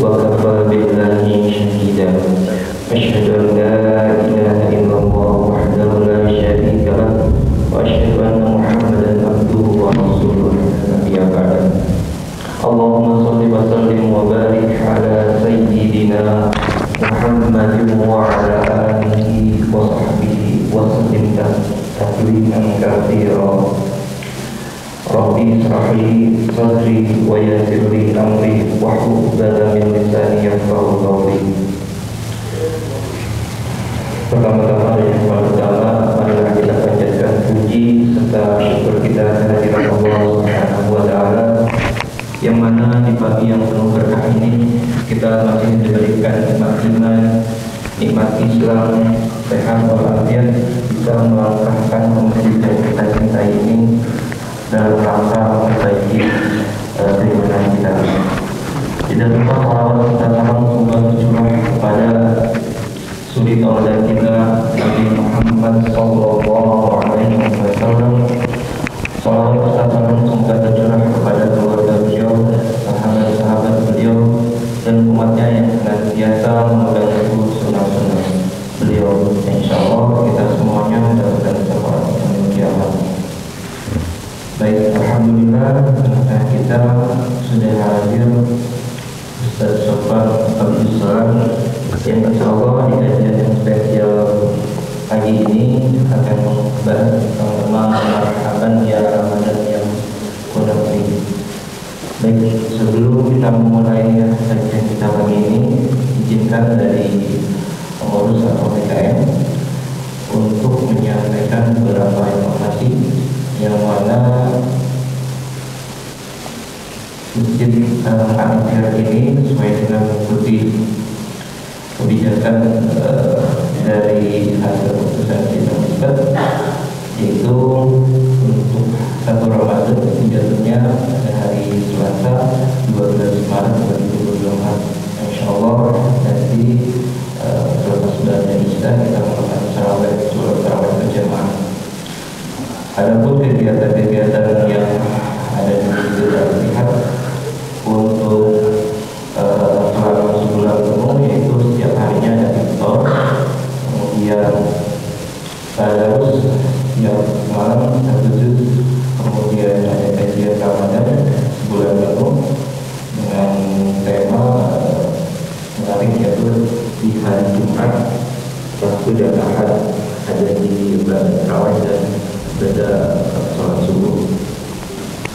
وكفى بالله شهيدا أشهد أن لا إله إلا الله وحده لا شريك له وأشهد أن محمدا عبده ورسوله لا نبي بعده اللهم صل وسلم وبارك على سيدنا محمد وعلى آله وصحبه وسلم تسليما كثيرا Rabbi israhli sadri wa yassirli amri wahlul 'uqdatam min lisani yafqahu qawli. Pertama-tama dan yang paling utama, marilah kita panjatkan puji serta syukur kita kehadirat Allah Subhanahu wa taala, yang mana di pagi yang penuh berkah ini kita masih diberikan nikmat iman, nikmat Islam, sehat walafiat, bisa melangkahkan menuju kita cinta ini dalam rangka memperbaiki keimanan kita. Tidak lupa salawat serta salam semoga tercurah kepada suri tauladan kita Nabi Muhammad sallallahu alaihi wasallam. Salawat serta salam semoga tercurah kepada keluarga beliau, sahabat-sahabat beliau, dan umatnya yang senantiasa memegang teguh sunnah-sunnah beliau. Insyaallah kita semuanya mendapatkan syafaat di kiamat. Baik, alhamdulillah kita sudah hadir Ustaz Sofwan Abdul Salam yang insyaallah di kajian yang spesial pagi ini akan membahas tentang tema marhaban ya Ramadan yang kunafri. Baik, sebelum kita memulai kajian kita pagi ini, izinkan dari pengurus atau PKM untuk menyampaikan beberapa informasi yang mana Masjid Al-Akhir ini sesuai dengan mengikuti kebijakan dari hasil keputusan sidang Ustaz, yaitu untuk 1 Ramadan jatuhnya pada hari Selasa 12 Maret 2024. Insyaallah nanti setelah sudah ada Isya kita melakukan sholat tarawih berjamaah. Adapun kegiatan-kegiatan yang ada di situ dan lihat untuk selama sebulan penuh, yaitu setiap harinya ada iftar, kemudian tadarus setiap malam satu juz, kemudian ada kajian Ramadan sebulan penuh dengan tema menarik, yaitu di hari Jumat, Sabtu dan Ahad ada di bulan Tarawih dan pada sholat subuh.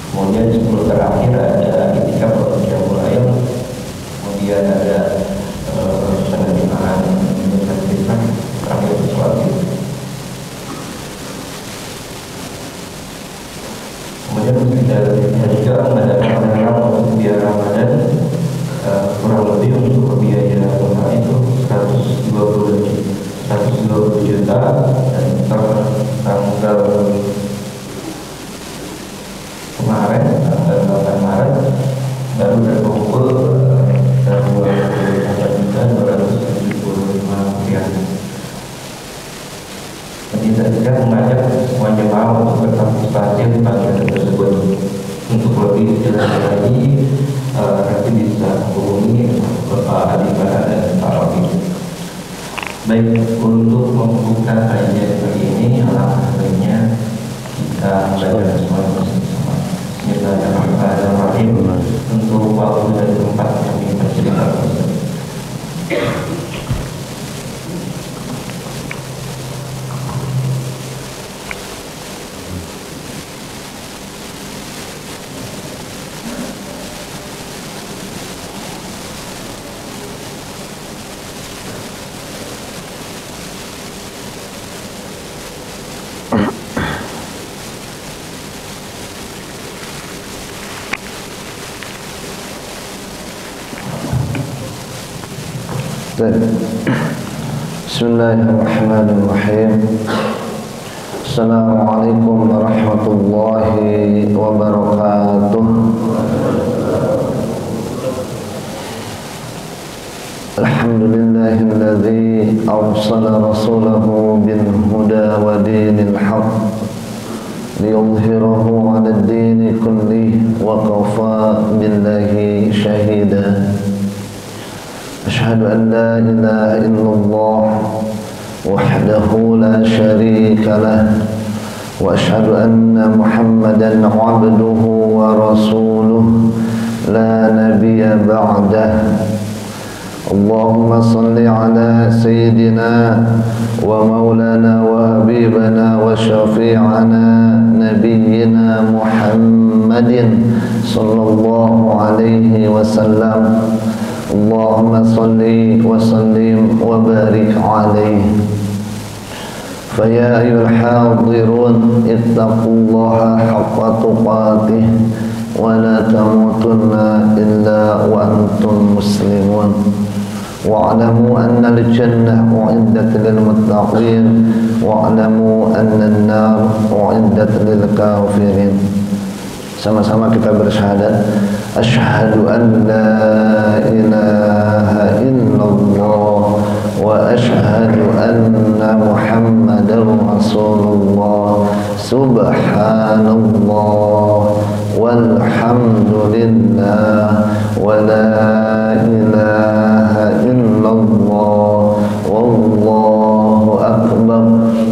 Kemudian 10 terakhir ada itikaf atau qiyamul lail. Kemudian ada penerimaan dengan kisah terakhir sholat itu. Kemudian kita juga mengadakan program untuk biaya Ramadan, kurang lebih untuk biaya total itu 120 juta, dan tanggal kemarin, tanggal 8 Maret baru terkumpul 2.275 rupiah. Jadi saya mengajak semua jemaah untuk berpartisipasi di panggilan tersebut. Untuk lebih jelas lagi nanti bisa hubungi Bapak Adibara dan Pak Robi. Baik, untuk membuka kajian kali ini, alangkah baiknya kita belajar semua bersama. Bismillahirrahmanirrahim. Untuk waktu dan tempat kami persilakan. Bismillahirrahmanirrahim. Assalamualaikum warahmatullahi wabarakatuh. Alhamdulillahilladzi arsala rasulahu bil huda wa dinil haqq liyudhhirahu 'ala ad-dini kullihi wa kafa billahi shahida. وأشهد أن لا إله إلا الله وحده لا شريك له وأشهد أن محمدا عبده ورسوله لا نبي بعده. اللهم صل على سيدنا ومولانا وحبيبنا وشفيعنا نبينا محمد صلى الله عليه وسلم. اللهم صل وسلم وبارك عليه. فيا أيها الحاضرون اتقوا الله حق تقاته ولا تموتن إلا وأنتم مسلمون. واعلموا أن الجنة أعدت للمتقين واعلموا أن النار أعدت للكافرين. Sama-sama kita bersyahadat asyhadu an la ilaha illallah wa asyhadu anna muhammadar rasulullah. Subhanallah walhamdulillah wa la ilaha illallah wallahu akbar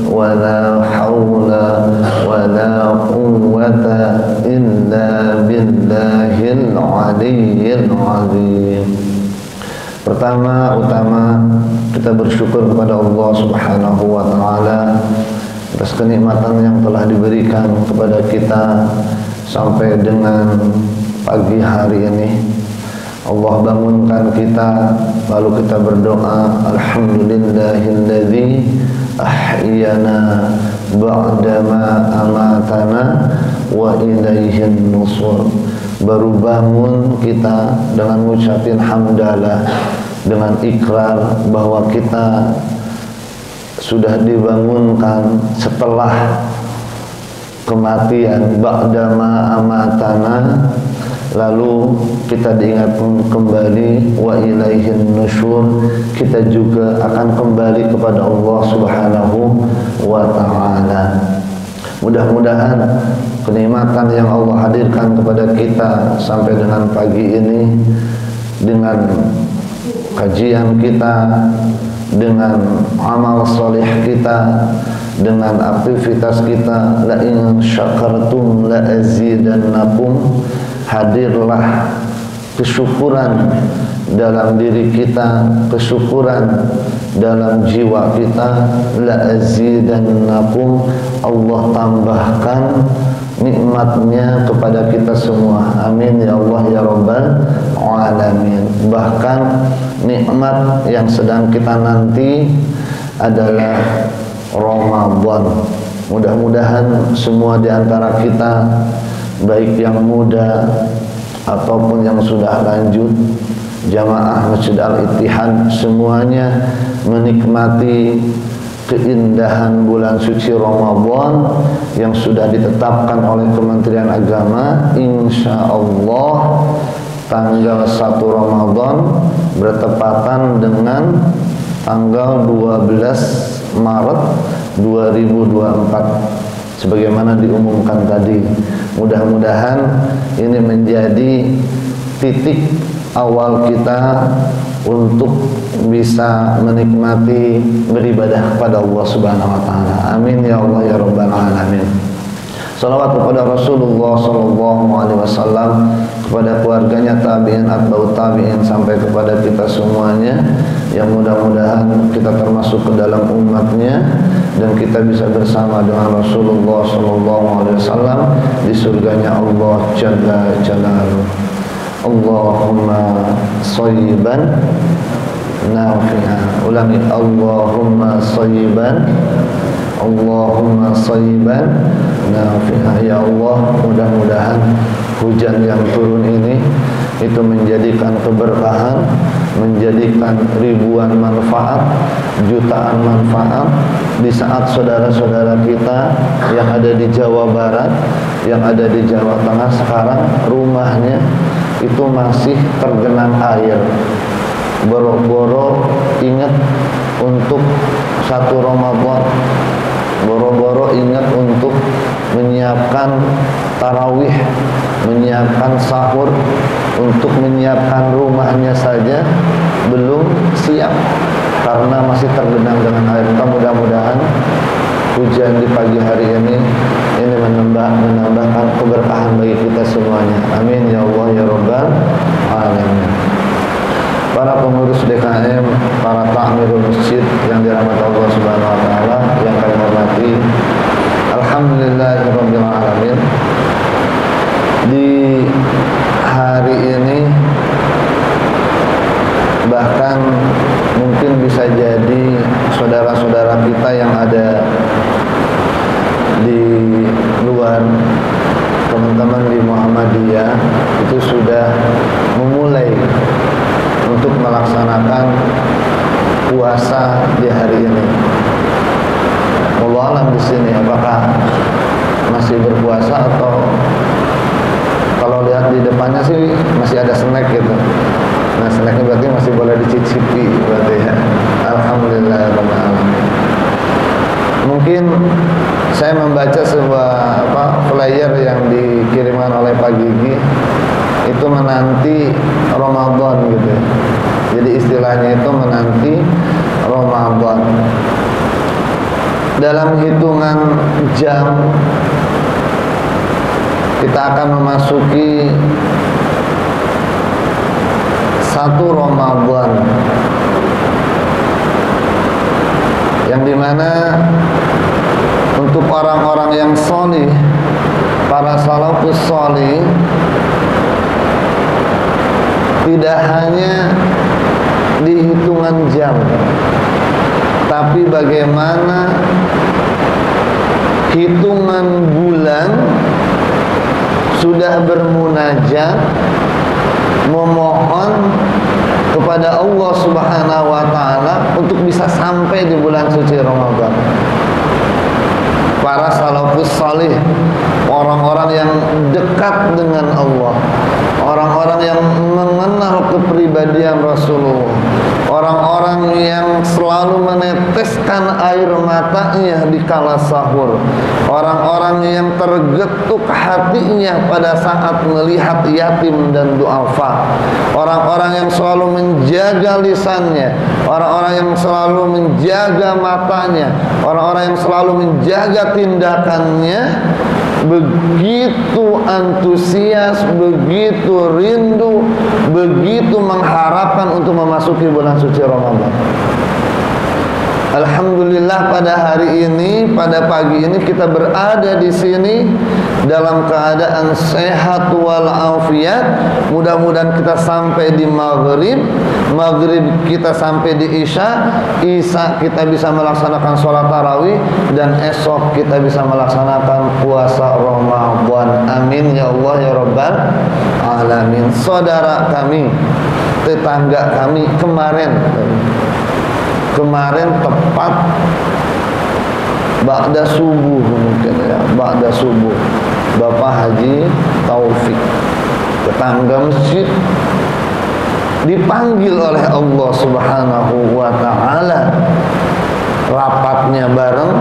wa la hawla wa la quwwata illa billahil aliyyil azim. Pertama-tama kita bersyukur kepada Allah Subhanahu wa taala atas kenikmatan yang telah diberikan kepada kita sampai dengan pagi hari ini. Allah bangunkan kita, lalu kita berdoa, alhamdulillahilladzi ahyana ba'dama amatana wa ilaihin nusur. Baru bangun kita dengan mengucapkan hamdalah, dengan ikrar bahwa kita sudah dibangunkan setelah kematian, ba'dama amatana, lalu kita diingatkan kembali wa ilaihin nusyur, kita juga akan kembali kepada Allah Subhanahu wa taala. Mudah-mudahan kenikmatan yang Allah hadirkan kepada kita sampai dengan pagi ini, dengan kajian kita, dengan amal soleh kita, dengan aktivitas kita, la in syakartum la azidannakum, hadirlah kesyukuran dalam diri kita, kesyukuran dalam jiwa kita, la azidannakum, Allah tambahkan nikmatnya kepada kita semua. Amin ya Allah ya Rabbal alamin. Bahkan nikmat yang sedang kita nanti adalah Ramadan. Mudah-mudahan semua di antara kita, baik yang muda ataupun yang sudah lanjut, jamaah Masjid Al-Ittihad, semuanya menikmati keindahan bulan suci Ramadan yang sudah ditetapkan oleh Kementerian Agama. Insya Allah tanggal 1 Ramadan bertepatan dengan tanggal 12 Maret 2024 sebagaimana diumumkan tadi. Mudah-mudahan ini menjadi titik awal kita untuk bisa menikmati beribadah kepada Allah Subhanahu wa taala. Amin ya Allah ya Rabbal alamin. Salawat kepada Rasulullah sallallahu alaihi wasallam, kepada keluarganya, tabi'in, atba'ut tabi'in, sampai kepada kita semuanya, yang mudah-mudahan kita termasuk ke dalam umatnya dan kita bisa bersama dengan Rasulullah sallallahu alaihi wasallam di surganya Allah Jalla Jalaluhu. Allahumma shayyiban nafi'an. Ulangi, Allahumma shayyiban, Allahumma shayyiban nafi'an. Ya Allah, mudah-mudahan hujan yang turun ini itu menjadikan keberkahan, menjadikan ribuan manfaat, jutaan manfaat di saat saudara-saudara kita yang ada di Jawa Barat, yang ada di Jawa Tengah sekarang rumahnya itu masih tergenang air. Boro-boro ingat untuk 1 Ramadan, boro-boro ingat untuk menyiapkan tarawih, menyiapkan sahur, untuk menyiapkan rumahnya saja belum siap karena masih tergenang dengan air. Mudah-mudahan hujan di pagi hari ini menambahkan keberkahan bagi kita semuanya. Amin ya Allah ya Rabbal alamin. Para pengurus DKM, para takmirul masjid yang dirahmati Allah Subhanahu wa taala, yang kami hormati, alhamdulillahirabbil alamin. Di hari ini bahkan mungkin bisa jadi saudara-saudara kita yang ada di luar, teman-teman di Muhammadiyah itu sudah memulai untuk melaksanakan puasa di hari ini. Wallahu a'lam di sini apakah masih berpuasa atau kalau lihat di depannya sih masih ada snack gitu. Nah, snacknya berarti masih boleh dicicipi berarti ya. Alhamdulillah rabbil alamin. Mungkin saya membaca sebuah flyer yang dikirimkan oleh Pak Gigi, itu menanti Ramadan gitu. Jadi istilahnya itu menanti Ramadan. Dalam hitungan jam kita akan memasuki 1 Ramadan, yang dimana untuk orang-orang yang sholih, para salafus sholih, tidak hanya di hitungan jam, tapi bagaimana hitungan bulan sudah bermunajat memohon kepada Allah Subhanahu wa taala untuk bisa sampai di bulan suci Ramadan. Para salafus salih, orang-orang yang dekat dengan Allah, orang-orang yang mengenal kepribadian Rasulullah, orang-orang yang selalu meneteskan air matanya di kala sahur, orang-orang yang tergetuk hatinya pada saat melihat yatim dan duafa, orang-orang yang selalu menjaga lisannya, orang-orang yang selalu menjaga matanya, orang-orang yang selalu menjaga tindakannya, begitu antusias, begitu rindu, begitu mengharapkan untuk memasuki bulan suci Ramadan. Alhamdulillah pada hari ini, pada pagi ini kita berada di sini dalam keadaan sehat walafiat. Mudah-mudahan kita sampai di maghrib, maghrib kita sampai di isya, isya kita bisa melaksanakan sholat tarawih, dan esok kita bisa melaksanakan puasa Ramadan. Amin ya Allah ya Rabbal alamin. Saudara kami, tetangga kami kemarin tepat ba'da subuh, mungkin ya, ba'da subuh, Bapak Haji Taufik, tetangga masjid, dipanggil oleh Allah Subhanahu wa taala, rapatnya bareng,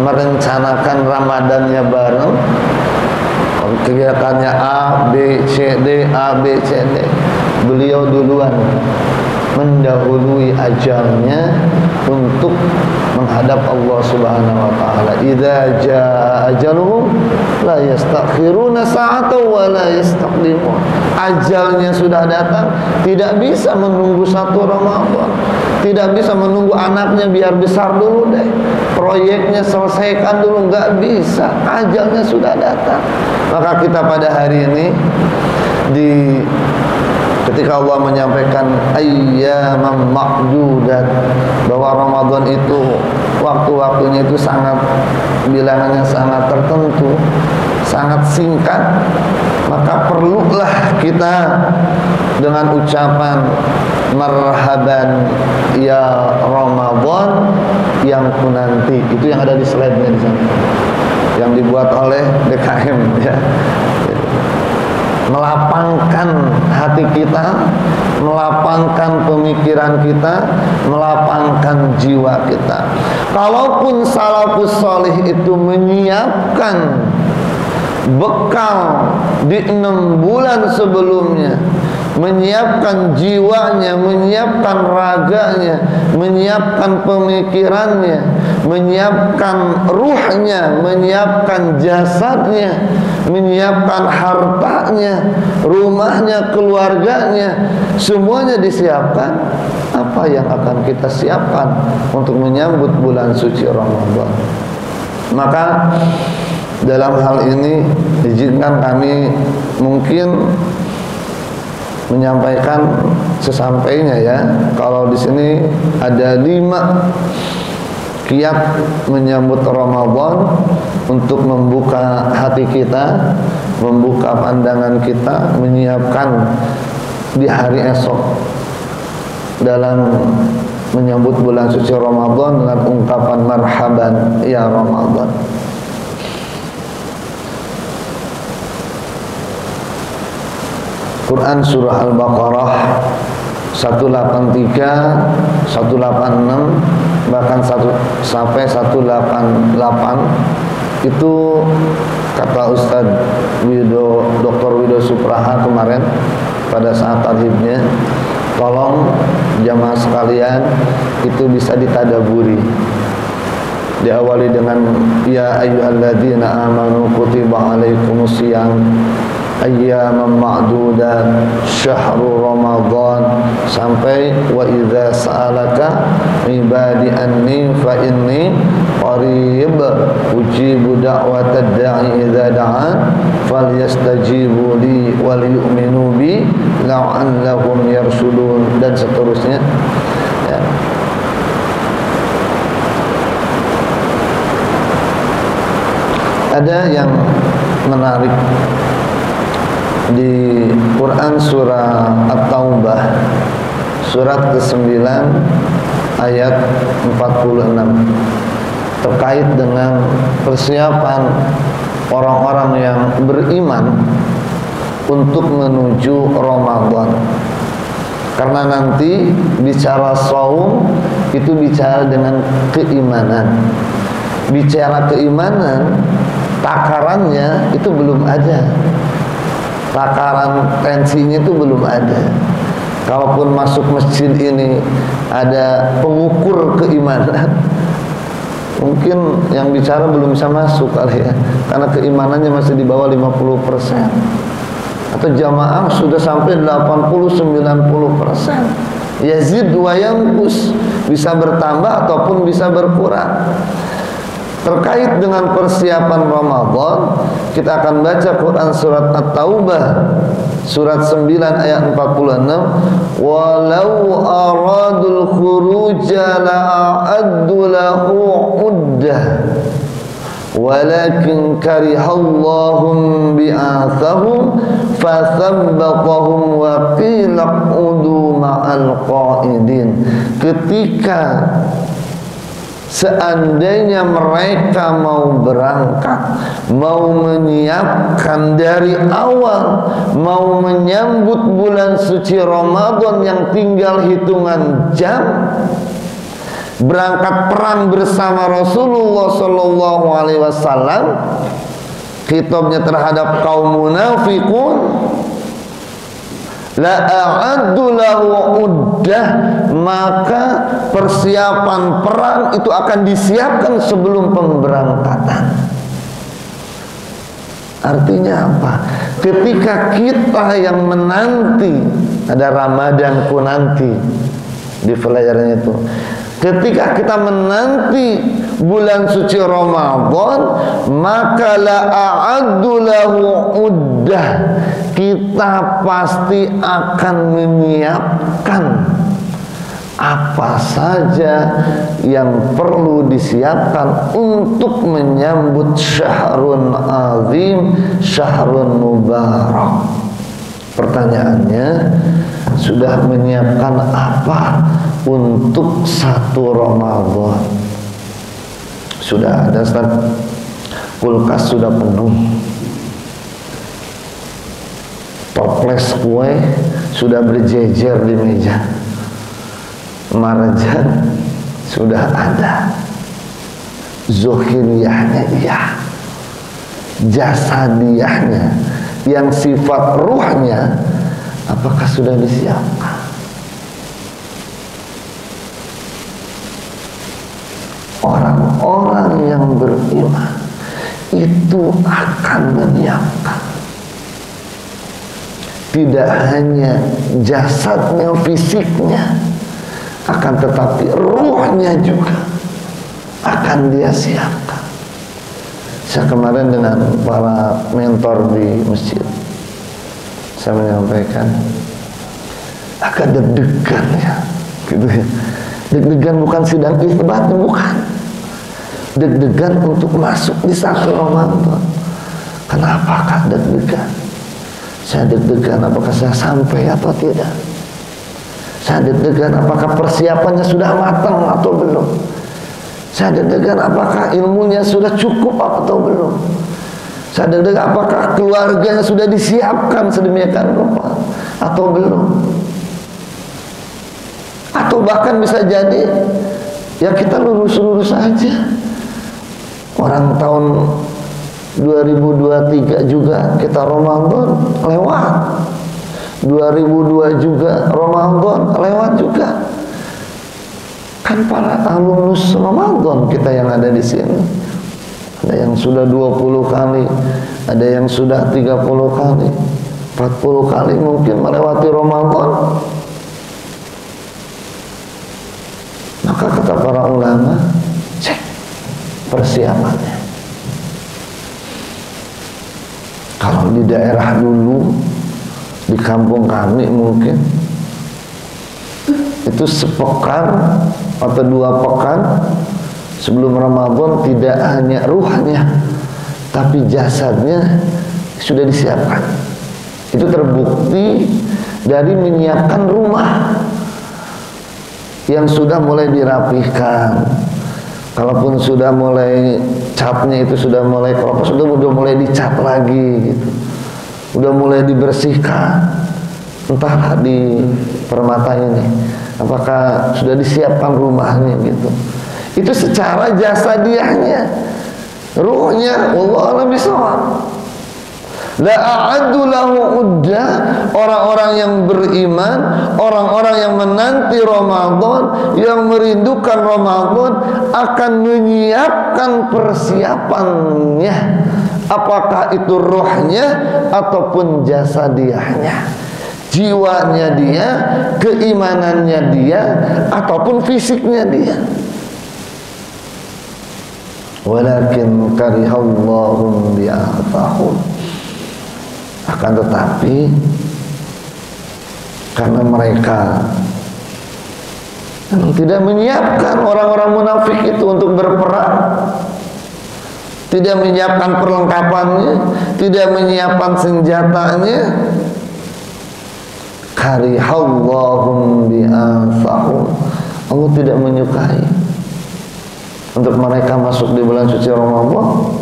merencanakan Ramadannya bareng, kegiatannya A, B, C, D, A, B, C, D. Beliau duluan mendahului ajalnya untuk menghadap Allah Subhanahu wa taala. Idza jaa ajaluhum la yastakhiruna sa'atan wa la yastaqdimun. Ajalnya sudah datang, tidak bisa menunggu 1 Ramadan. Tidak bisa menunggu anaknya biar besar dulu deh, proyeknya selesaikan dulu, enggak bisa. Ajalnya sudah datang. Maka kita pada hari ini ketika Allah menyampaikan ayyaman ma'dudat, bahwa Ramadan itu waktu-waktunya itu sangat, bilangannya sangat tertentu, sangat singkat, maka perlulah kita dengan ucapan marhaban ya Ramadan yang kunanti. Itu yang ada di slide-nya di sana, yang dibuat oleh DKM ya. Melapangkan hati kita, melapangkan pemikiran kita, melapangkan jiwa kita. Kalaupun salafus salih itu menyiapkan bekal di 6 bulan sebelumnya, menyiapkan jiwanya, menyiapkan raganya, menyiapkan pemikirannya, menyiapkan ruhnya, menyiapkan jasadnya, menyiapkan hartanya, rumahnya, keluarganya, semuanya disiapkan. Apa yang akan kita siapkan untuk menyambut bulan suci Ramadan? Maka dalam hal ini izinkan kami mungkin menyampaikan sesampainya ya. Kalau di sini ada 5 kiat menyambut Ramadan untuk membuka hati kita, membuka pandangan kita, menyiapkan di hari esok dalam menyambut bulan suci Ramadan dengan ungkapan marhaban ya Ramadan. Quran surah Al-Baqarah 183, 186 bahkan sampai 188 itu kata Ustadz Dr. Wido Supraha kemarin pada saat tarhibnya, tolong jamaah sekalian itu bisa ditadaburi. Diawali dengan ya ayyuhalladzina amanu kutiba alaikumusiyam ayyaman ma'dudat syahrul Ramadan sampai wa idza sa'alaka ibadi anni fa inni qarib ujibu da'watad da'i idza da'an falyastajibu li wal yu'minu bi la'allahum yarshudun dan seterusnya ya. Ada yang menarik di Quran surah At-Taubah surat ke-9 ayat 46 terkait dengan persiapan orang-orang yang beriman untuk menuju Ramadan. Karena nanti bicara saum itu bicara dengan keimanan. Bicara keimanan, takarannya itu belum ada. Takaran tensinya itu belum ada. Kalaupun masuk masjid ini ada pengukur keimanan, mungkin yang bicara belum bisa masuk kali ya, karena keimanannya masih di bawah 50%. Atau jamaah sudah sampai 80-90%. Yazid wa yanqus, bisa bertambah ataupun bisa berkurang. Terkait dengan persiapan Ramadan, kita akan baca Quran surat At-Taubah surat 9 ayat 46. Walau aradul khuruja la'addu lahu uddah walakin karihallahum bi'athahum fathabbatahum wa qila udu ma'al qa'idin. Ketika seandainya mereka mau berangkat, mau menyiapkan dari awal, mau menyambut bulan suci Ramadan yang tinggal hitungan jam, berangkat perang bersama Rasulullah sallallahu alaihi wasallam, khitabnya terhadap kaum munafikun, la'addu lahu uddah, maka persiapan perang itu akan disiapkan sebelum pemberangkatan. Artinya apa? Ketika kita yang menanti, ada Ramadanku nanti di flyernya itu, ketika kita menanti bulan suci Ramadan, maka la'addu lahu uddah, kita pasti akan menyiapkan apa saja yang perlu disiapkan untuk menyambut syahrun azim, syahrun mubarak. Pertanyaannya, sudah menyiapkan apa untuk 1 Ramadan? Sudah ada, Ustaz. Kulkas sudah penuh, toples kue sudah berjejer di meja, marjan sudah ada, zohiriyahnya iya, jasadiyahnya yang sifat ruhnya apakah sudah disiapkan? Orang-orang yang beriman itu akan menyiapkan tidak hanya jasadnya, fisiknya, akan tetapi ruhnya juga akan dia siapkan. Saya kemarin dengan para mentor di masjid, saya menyampaikan agak deg-degan ya, gitu ya. Deg-degan bukan sidang isbat, bukan. Deg-degan untuk masuk di satu Ramadan. Kenapakah deg-degan? Saya deg-degan apakah saya sampai atau tidak. Saya deg-degan apakah persiapannya sudah matang atau belum. Saya deg-degan apakah ilmunya sudah cukup atau belum. Saya deg-degan apakah keluarganya sudah disiapkan sedemikian rupa atau belum. Atau bahkan bisa jadi ya kita lurus-lurus aja. Orang tahun 2023 juga kita Ramadan lewat, 2002 juga Ramadan lewat juga. Kan para alumnus Ramadan kita yang ada di sini, ada yang sudah 20 kali, ada yang sudah 30 kali, 40 kali mungkin melewati Ramadan. Maka kata para ulama, cek persiapannya. Kalau di daerah dulu, di kampung kami mungkin itu sepekan atau 2 pekan sebelum Ramadan tidak hanya ruhnya tapi jasadnya sudah disiapkan. Itu terbukti dari menyiapkan rumah yang sudah mulai dirapihkan. Kalaupun sudah mulai catnya itu sudah mulai keropos, sudah mulai dicat lagi gitu. Udah mulai dibersihkan. Entahlah di permata ini apakah sudah disiapkan rumahnya gitu. Itu secara jasadiahnya. Ruhnya Allah alam bisawab. La a'addu lahu udda. Orang-orang yang beriman, orang-orang yang menanti Ramadan, yang merindukan Ramadan akan menyiapkan persiapannya, apakah itu rohnya ataupun jasadiahnya, jiwanya dia, keimanannya dia, ataupun fisiknya dia. Walakin karihallahum bi'atahum. Akan tetapi karena mereka tidak menyiapkan orang-orang munafik itu untuk berperang, tidak menyiapkan perlengkapannya, tidak menyiapkan senjatanya, karihallahum bi'athahum, Allah tidak menyukai untuk mereka masuk di bulan suci Ramadan,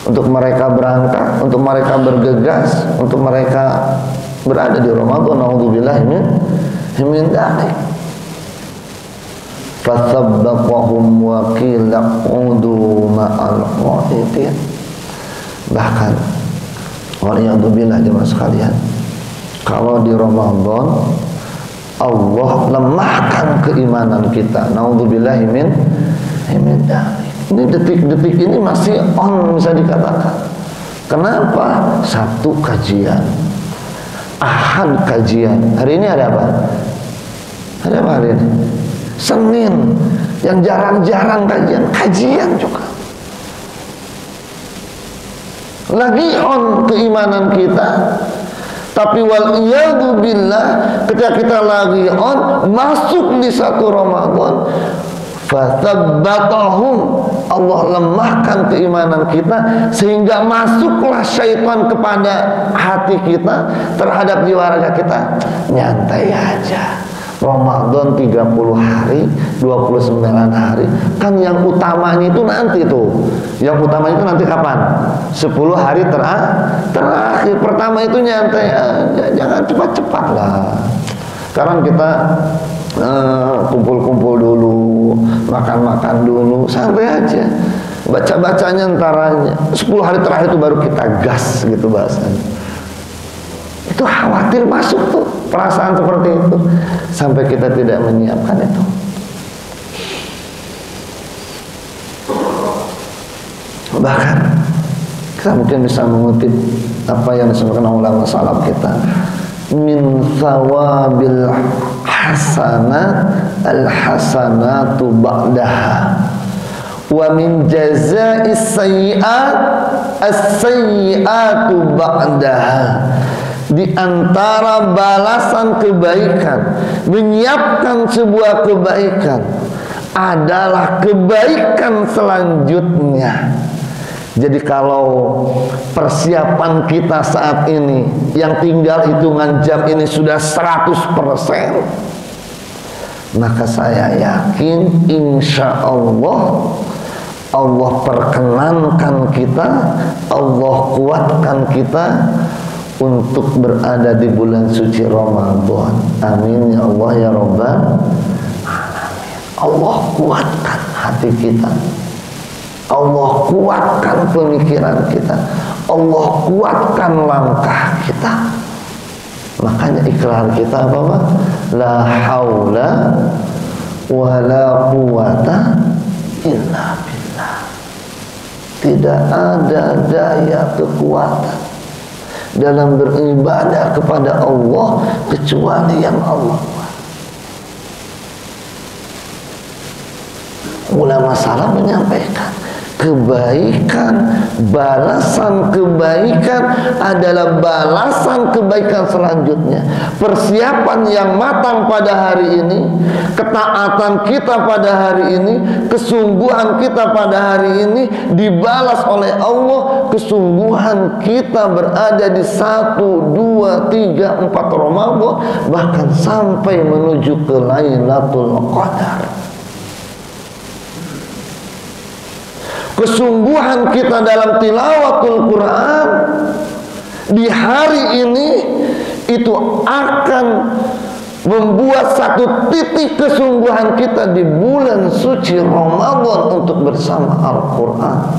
untuk mereka berangkat, untuk mereka bergegas, untuk mereka berada di Ramadan. Nauzubillahi min dzalik. Fasabbaqahum wa qila qudu ma'al qa'idin. Bahkan waliyadzubillah jemaah sekalian, kalau di Ramadan Allah lemahkan keimanan kita. Nauzubillahi min dzalik. Ini detik-detik ini masih on bisa dikatakan. Kenapa? Sabtu kajian, Ahad kajian. Hari ini ada apa? Ada apa hari ini? Senin yang jarang-jarang kajian juga. Lagi on keimanan kita. Tapi wal iyadu billah, ketika kita lagi on masuk di satu Ramadan, fathabbatahum, Allah lemahkan keimanan kita sehingga masuklah syaitan kepada hati kita, terhadap jiwa raga kita. Nyantai aja, Ramadan 30 hari, 29 hari. Kan yang utamanya itu nanti tuh. Yang utamanya itu nanti kapan? 10 hari terakhir. Pertama itu nyantai aja, jangan cepat-cepat lah. Sekarang kita kumpul-kumpul dulu, makan-makan dulu, santai aja, baca-bacanya entaranya. 10 hari terakhir itu baru kita gas gitu bahasanya. Itu khawatir masuk tuh perasaan seperti itu, sampai kita tidak menyiapkan itu. Bahkan kita mungkin bisa mengutip apa yang disebutkan ulama salaf kita, min thawabil hasanat al hasanatu ba'daha wa min jaza'is sayyi'at as-sayyi'atu ba'daha. Di antara balasan kebaikan, menyiapkan sebuah kebaikan adalah kebaikan selanjutnya. Jadi kalau persiapan kita saat ini yang tinggal hitungan jam ini sudah 100%, maka saya yakin insya Allah Allah perkenankan kita, Allah kuatkan kita untuk berada di bulan suci Ramadan. Amin ya Allah ya Rabbal alamin. Allah kuatkan hati kita, Allah kuatkan pemikiran kita, Allah kuatkan langkah kita. Makanya ikrar kita apa Pak? La haula wa la quwata illa billah. Tidak ada daya kekuatan dalam beribadah kepada Allah kecuali yang Allah buat. Ulama salaf menyampaikan kebaikan, balasan kebaikan adalah balasan kebaikan selanjutnya. Persiapan yang matang pada hari ini, ketaatan kita pada hari ini, kesungguhan kita pada hari ini dibalas oleh Allah. Kesungguhan kita berada di 1, 2, 3, 4 Ramadan, bahkan sampai menuju ke Lailatul Qadar. Kesungguhan kita dalam tilawatul Quran di hari ini itu akan membuat satu titik kesungguhan kita di bulan suci Ramadan untuk bersama Al-Quran.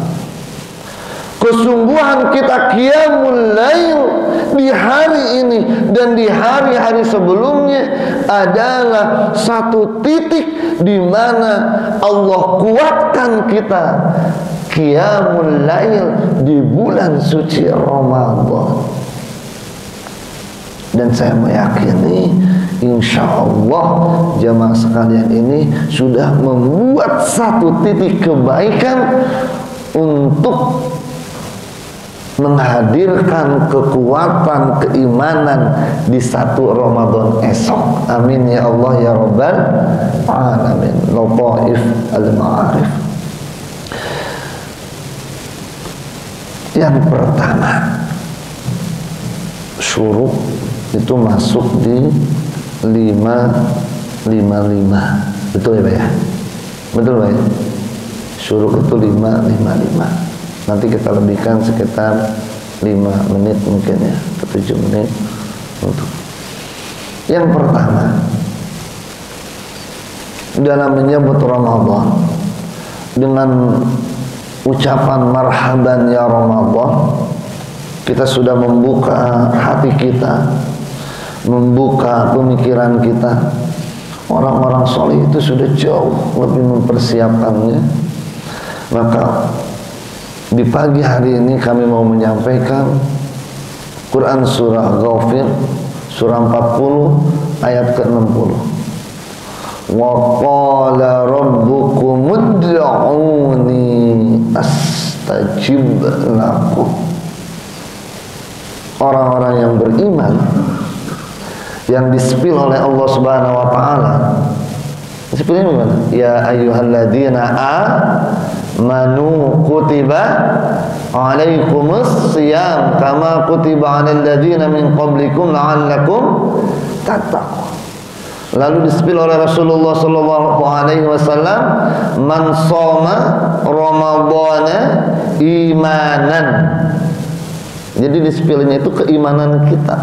Kesungguhan kita qiyamul lail di hari ini dan di hari-hari sebelumnya adalah satu titik di mana Allah kuatkan kita qiyamul lail di bulan suci Ramadan. Dan saya meyakini insya Allah jamaah sekalian ini sudah membuat satu titik kebaikan untuk menghadirkan kekuatan keimanan di 1 Ramadan esok. Amin ya Allah ya Rabbal alamin. Lataif al-ma'arif. Yang pertama, syuruk itu masuk di 555. Betul ya Pak ya? Betul Pak ya? Syuruk itu 555. Nanti kita lebihkan sekitar 5 menit mungkin ya, atau 7 menit untuk. Yang pertama, dalam menyebut Ramadan dengan ucapan marhaban ya Ramadan, kita sudah membuka hati kita, membuka pemikiran kita. Orang-orang soleh itu sudah jauh lebih mempersiapkannya. Maka di pagi hari ini kami mau menyampaikan Quran surah Ghafir surah 40 ayat ke-60. Wa qala rabbukum ud'uni astajib lakum. Orang-orang yang beriman yang disipil oleh Allah Subhanahu wa taala. Disipilnya bagaimana? Ya ayyuhalladzina amanu kutiba alaikumus siyam kama kutiba 'alal ladzina min qablikum la'allakum tattaqun. Lalu disipil oleh Rasulullah sallallahu alaihi wasallam, man shoma ramadhana imanan. Jadi disipilnya itu keimanan kita.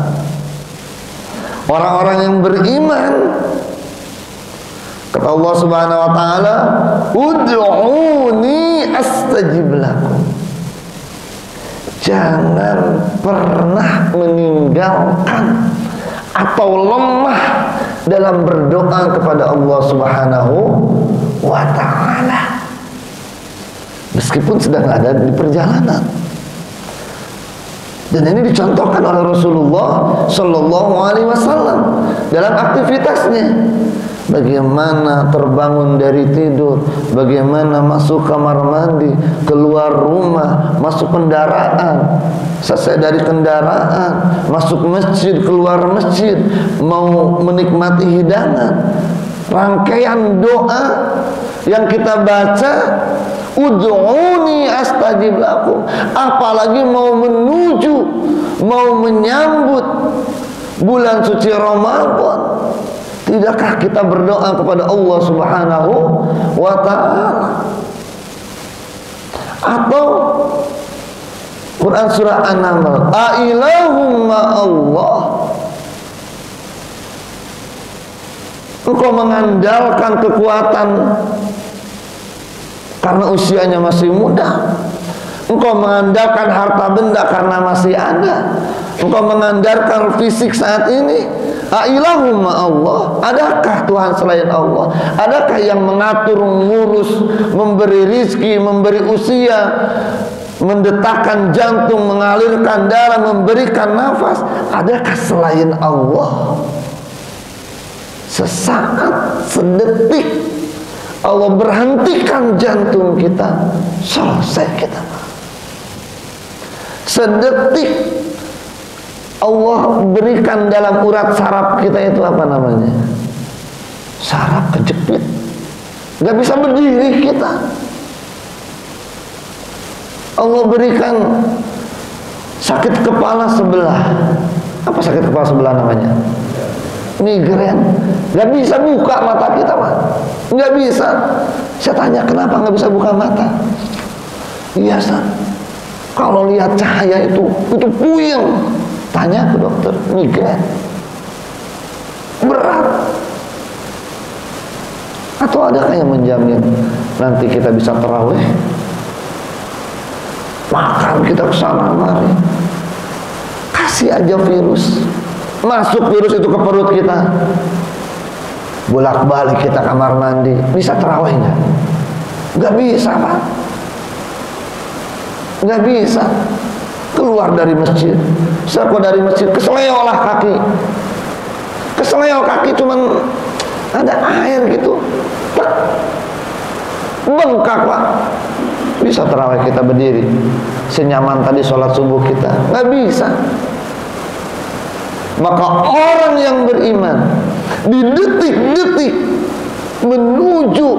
Orang-orang yang beriman, kata Allah Subhanahu wa taala, ud'uni astajib lakum. jangan pernah meninggalkan atau lemah dalam berdoa kepada Allah Subhanahu wa ta'ala, meskipun sedang ada di perjalanan. Dan ini dicontohkan oleh Rasulullah Sallallahu Alaihi Wasallam dalam aktivitasnya. Bagaimana terbangun dari tidur, bagaimana masuk kamar mandi, keluar rumah, masuk kendaraan, selesai dari kendaraan, masuk masjid, keluar masjid, mau menikmati hidangan. Rangkaian doa yang kita baca, ud'uni astajib lakum, apalagi mau menuju, mau menyambut bulan suci Ramadan. Tidakkah kita berdoa kepada Allah Subhanahu wa ta'ala? Atau Quran surah An-Naml, Ailahum Allah, engkau mengandalkan kekuatan karena usianya masih muda, engkau mengandalkan harta benda karena masih ada, engkau mengandalkan fisik saat ini. Ailahum Allah, adakah Tuhan selain Allah? Adakah yang mengatur, mengurus, memberi rizki, memberi usia, mendetakkan jantung, mengalirkan darah, memberikan nafas? Adakah selain Allah? Sesaat, sedetik Allah berhentikan jantung kita, selesai kita. Sedetik Allah berikan dalam urat saraf kita itu apa namanya? Saraf kejepit, gak bisa berdiri kita. Allah berikan sakit kepala sebelah. Apa sakit kepala sebelah namanya? Migrain. Gak bisa buka mata kita, Pak. Gak bisa. Saya tanya, kenapa gak bisa buka mata? Iya, kalau lihat cahaya itu puyeng. Tanya ke dokter, migrain berat. Atau adakah yang menjamin nanti kita bisa tarawih? Makan kita kesana mari, kasih aja virus, masuk virus itu ke perut kita, bolak balik kita kamar mandi, bisa tarawih nggak? Nggak bisa, Pak. Nggak bisa. Keluar dari masjid, setelah dari masjid keseleo lah kaki, keseleo kaki, cuman ada air gitu, bengkak, Pak. Bisa tarawih kita berdiri senyaman tadi sholat subuh kita? Nggak bisa. Maka orang yang beriman di detik-detik menuju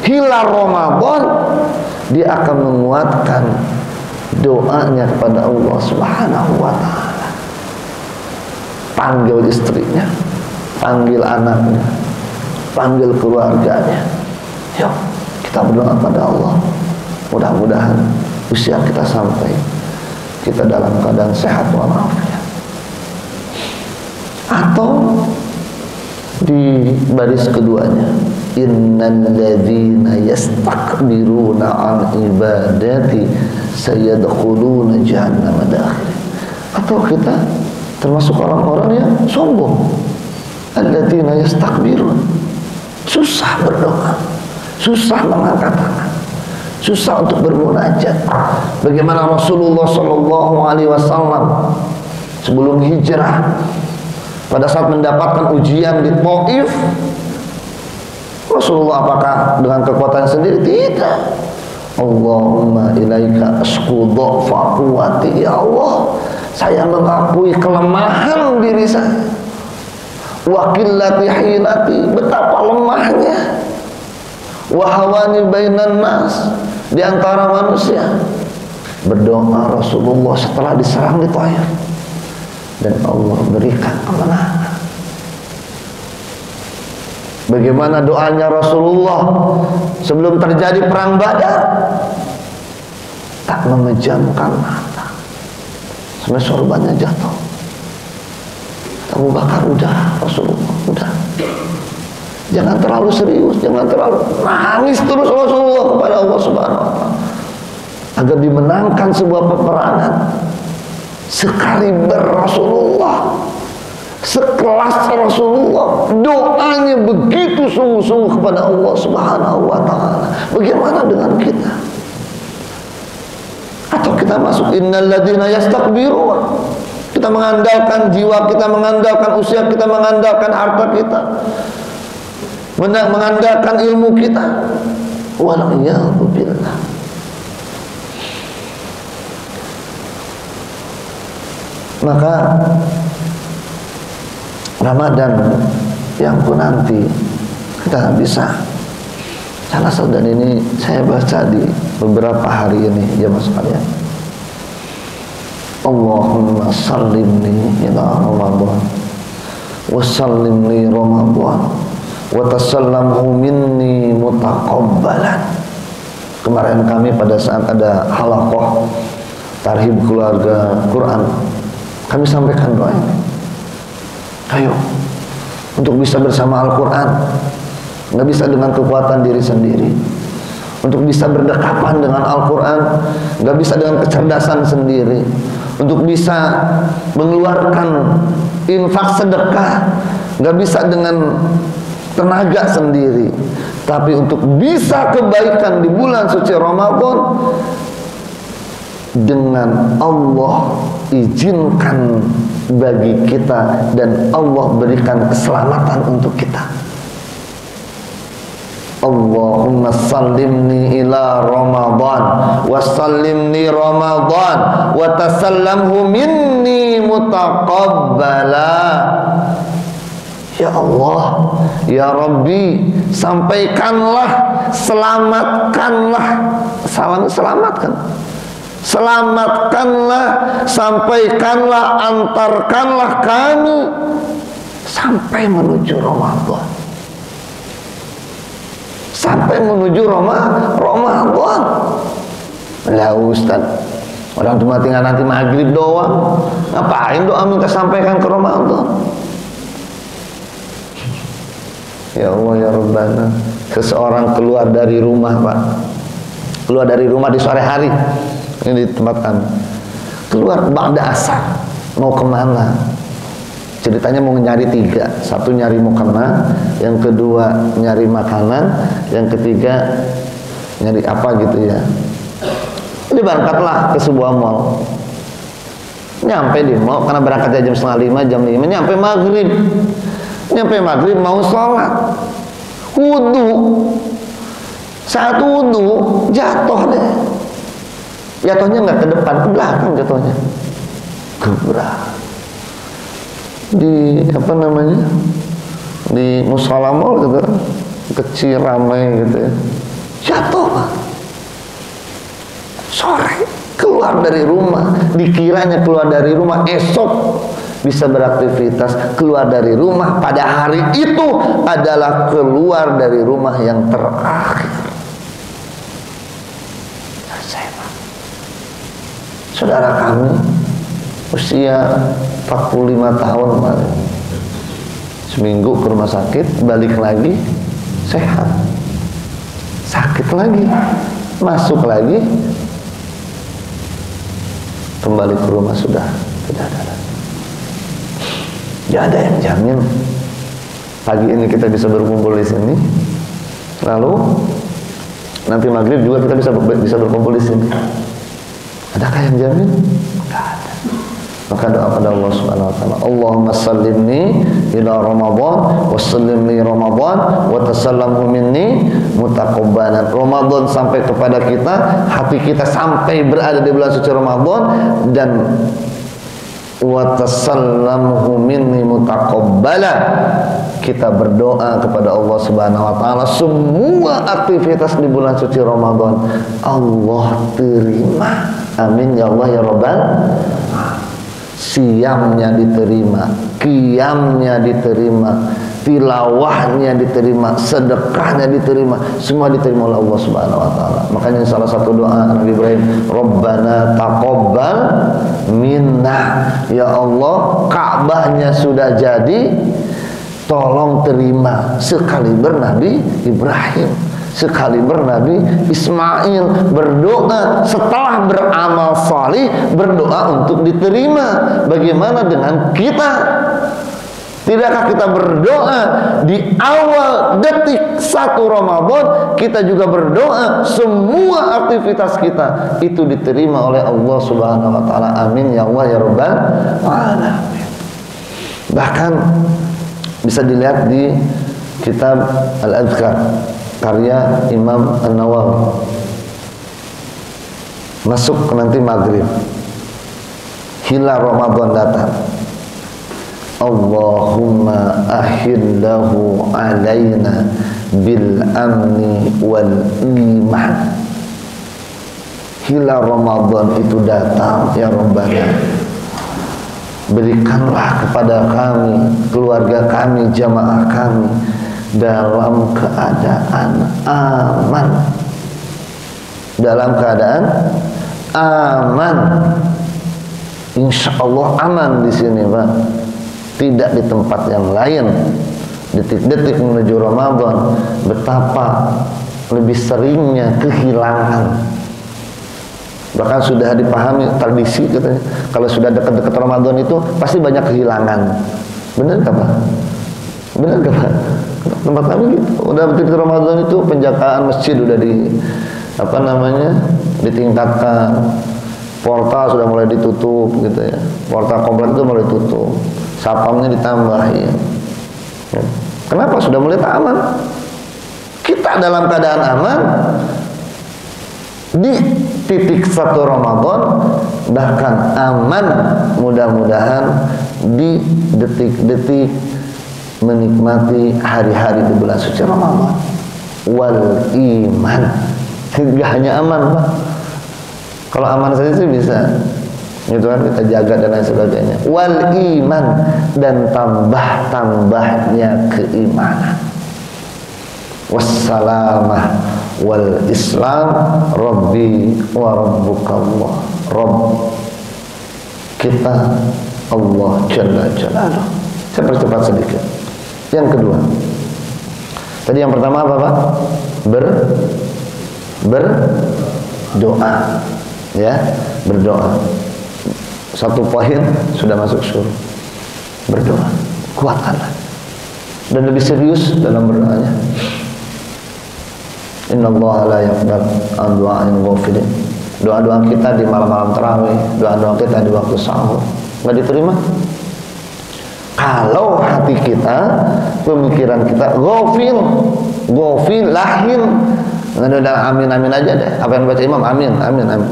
hilal Ramadan, dia akan menguatkan doanya kepada Allah Subhanahu wa ta'ala. Panggil istrinya, panggil anaknya, panggil keluarganya. Yuk kita berdoa kepada Allah. Mudah-mudahan usia kita sampai kita dalam keadaan sehat walafiat. Atau di baris keduanya, innal ladzina yastakbiruna an ibadati sayadkhuluna jahannama dakhirin. Atau kita termasuk orang-orang yang sombong, alladzina yastakbirun, susah berdoa, susah mengangkat tangan, susah untuk bermunajat. Bagaimana Rasulullah Shallallahu Alaihi Wasallam sebelum hijrah, pada saat mendapatkan ujian di Taif, Rasulullah apakah dengan kekuatan sendiri? Tidak. Allahumma ilaika asku dha'fa quwwati, ya Allah, saya mengakui kelemahan diri saya, wa qillati hilati, betapa lemahnya, wa hawani bainan nas, di antara manusia. Berdoa Rasulullah setelah diserang di Taif, dan Allah berikan kemenangan. Bagaimana doanya Rasulullah sebelum terjadi perang Badar? Tak memejamkan mata sampai sorbannya jatuh. Abu Bakar, udah Rasulullah, udah, jangan terlalu serius, jangan terlalu nangis terus Rasulullah kepada Allah Subhanahu wa ta'ala. agar dimenangkan sebuah peperangan. Sekaliber Rasulullah, sekelas Rasulullah, doanya begitu sungguh-sungguh kepada Allah Subhanahu wa ta'ala. Bagaimana dengan kita? Atau kita masuk innal ladzina yastakbirun, kita mengandalkan jiwa kita, mengandalkan usia kita, mengandalkan harta kita, mengandalkan ilmu kita. Wal'iyadu billah. Maka Ramadan yang pun nanti kita bisa, salah satu, dan ini saya baca di beberapa hari ini jamaah sekalian, Allahumma sallimni ila Ramadan wa sallimni Ramadan wa tasallamhu minni mutaqabbalan. Kemarin kami pada saat ada halaqah tarhib keluarga Quran, kami sampaikan doa ini. Ayo, untuk bisa bersama Al-Quran, nggak bisa dengan kekuatan diri sendiri. Untuk bisa berdekatan dengan Al-Quran, nggak bisa dengan kecerdasan sendiri. Untuk bisa mengeluarkan infak sedekah, nggak bisa dengan tenaga sendiri. Tapi untuk bisa kebaikan di bulan suci Ramadan, dengan Allah izinkan bagi kita dan Allah berikan keselamatan untuk kita. Allahumma sallimni ila Ramadan wa sallimni Ramadan wa tasallamhu minni mutaqabbala. Ya Allah, ya Rabbi, sampaikanlah, selamatkanlah, selamatkan, selamatkanlah, sampaikanlah, antarkanlah kami sampai menuju Ramadan, sampai menuju Ramadan. Lah Ustaz, orang cuma tinggal nanti maghrib doang, ngapain doa minta sampaikan ke Ramadan? Ya Allah ya Rabbana, seseorang keluar dari rumah, Pak, keluar dari rumah di sore hari, ini di tempat kami, keluar ba'da asar, mau kemana? Ceritanya mau nyari tiga, satu nyari mukena, yang kedua nyari makanan, yang ketiga nyari apa gitu ya. Dia berangkatlah ke sebuah mall. Nyampe di mall, karena berangkatnya jam 4:30, jam 5, nyampe maghrib. Nyampe maghrib mau sholat, wudu. Saat wudu jatuh deh. Jatuhnya nggak ke depan, ke belakang jatuhnya. Gebrak. Di apa namanya? Di mushola mall gitu, kecil ramai gitu ya. Jatuh, Pak. Sore keluar dari rumah, dikiranya keluar dari rumah esok bisa beraktivitas, keluar dari rumah pada hari itu adalah keluar dari rumah yang terakhir. Saudara kami usia 45 tahun kemarin, seminggu ke rumah sakit, balik lagi sehat, sakit lagi, masuk lagi, kembali ke rumah sudah tidak ada lagi. Tidak ada yang jamin pagi ini kita bisa berkumpul di sini, lalu nanti maghrib juga kita bisa berkumpul di sini. Adakah yang jamin? Tidak ada. Maka doa pada Allah Subhanahu wa taala, Allahumma sallimni ila Ramadan wa sallimni Ramadan wa tasallamhu minni mutaqabbalan. Ramadan sampai kepada kita, hati kita sampai berada di bulan suci Ramadan, dan wa tasallamhu minni mutaqabbala, kita berdoa kepada Allah Subhanahu wa taala semua aktivitas di bulan suci Ramadan Allah terima. Amin ya Allah ya Rabbal. Siamnya diterima, qiyamnya diterima, tilawahnya diterima, sedekahnya diterima, semua diterima oleh Allah Subhanahu wa taala. Makanya salah satu doa Nabi Ibrahim, Rabbana taqabbal minna, ya Allah, Ka'bahnya sudah jadi, tolong terima. Sekaliber Nabi Ibrahim Sekaliber Nabi Ismail berdoa setelah beramal salih, berdoa untuk diterima. Bagaimana dengan kita? Tidakkah kita berdoa di awal detik 1 Ramadan, kita juga berdoa semua aktivitas kita itu diterima oleh Allah Subhanahu wa taala. Amin ya Allah ya rabbal alamin. Bahkan bisa dilihat di kitab Al-Adhkar karya Imam An-Nawawi. Masuk nanti maghrib, hilal Ramadan datang, Allahumma ahillahu alaina bil amni wal iman. Hilal Ramadan itu datang, ya Rabbana, berikanlah kepada kami, keluarga kami, jamaah kami dalam keadaan aman. Dalam keadaan aman. Insya Allah aman di sini, Pak. Tidak di tempat yang lain. Detik-detik menuju Ramadan, betapa lebih seringnya kehilangan. Bahkan sudah dipahami tradisi katanya, kalau sudah dekat-dekat Ramadan itu pasti banyak kehilangan. Benar nggak Pak? Benar nggak Pak? Tempat kami gitu. Udah dekat Ramadan itu penjagaan masjid udah ditingkatkan. Portal sudah mulai ditutup gitu ya. Portal komplek itu mulai tutup. Sapamnya ditambahin. Kenapa? Sudah mulai aman. Kita dalam keadaan aman di titik 1 Ramadan, bahkan aman mudah-mudahan di detik-detik menikmati hari-hari di bulan suci Ramadan. Wal iman. Tidak hanya aman, Pak. Kalau aman saja sih bisa, gitu kan, kita jaga dan lain sebagainya. Wal iman, dan tambah-tambahnya keimanan. Wassalamah wal islam, Rabbi wa rabbukallah. Rabb kita Allah Jalla Jalaluh. Saya percepat sedikit. Yang kedua, tadi yang pertama apa Pak? Berdoa, ya, berdoa. Satu poin sudah masuk surga. Berdoa, kuatkanlah, dan lebih serius dalam berdoanya. Innallaha la yaqbal an du'a'in ghafilin. Doa-doa kita di malam-malam tarawih, doa-doa kita di waktu sahur enggak diterima. Kalau hati kita, pemikiran kita ghafil, lahir, udah amin aja deh. Apa yang baca imam amin,